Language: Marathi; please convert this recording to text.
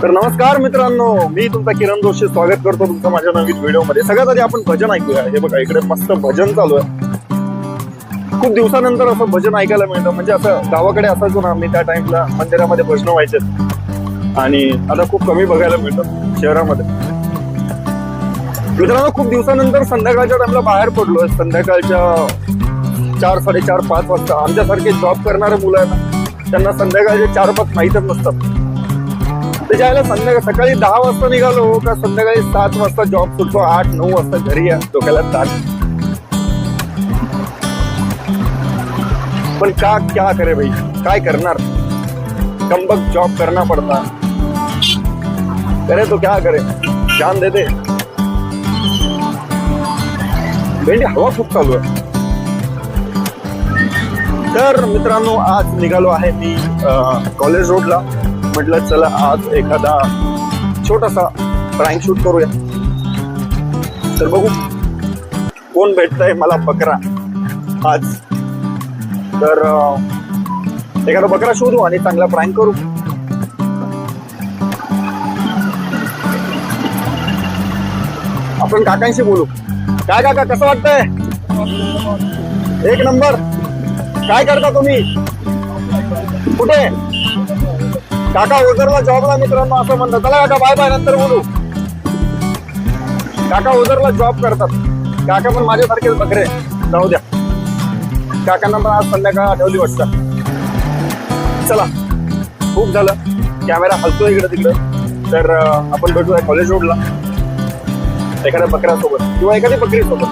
तर नमस्कार मित्रांनो, मी तुमचा किरण जोशी स्वागत करतो तुमचं माझ्या नवीन व्हिडिओमध्ये. सगळ्यात आधी आपण भजन ऐकूया. हे बघा, इकडे मस्त भजन चालू आहे. खूप दिवसानंतर असं भजन ऐकायला मिळतं. म्हणजे असं गावाकडे असायचो ना मी, त्या टाइमला मंदिरामध्ये भजन व्हायचे आणि आता खूप कमी बघायला मिळतं शहरामध्ये. मित्रांनो, खूप दिवसानंतर संध्याकाळच्या टाइमला बाहेर पडलोय. संध्याकाळच्या 4, 4:30, 5 वाजता. आमच्यासारखे जॉब करणारे मुलं आहेत ना, त्यांना संध्याकाळचे 4-5 माहीतच नसतात. त्याच्या सकाळी 10 वाजता निघालो का संध्याकाळी 7 वाजता जॉब सुटतो, 8-9 वाजता घरी या डोक्याला ताण. पण क्या करे भाई, काय करणार, कमबक जॉब करना पडता. करे तो क्या करे, जान देते. भेंडी हवा खूप चालू आहे. तर मित्रांनो, आज निघालो आहे मी कॉलेज रोडला. म्हटलं चला आज एखादा छोटासा प्रँक शूट करूया. तर बघू कोण भेटतंय मला बकरा आज. तर एखादा बकरा शोधू आणि चांगला प्रँक करू. आपण काकांशी बोलू. काय काका, कसं वाटतंय? एक नंबर. काय करता तुम्ही? कुठे? काका ओझरला जॉबला. मित्रांनो असं म्हणतात. चला काका, बाय बाय, नंतर बोलू. काका ओझरला जॉब करतात. काका पण माझ्यासारखेच बकरे. जाऊ द्या, काकांना पण आज संध्याकाळ आठवली वाटतं. चला, खूप झालं, कॅमेरा हलतोय इकडे तिकडे. तर आपण भेटूया कॉलेज रोडला एखाद्या बकऱ्यासोबत किंवा एखादी बकरी सोबत.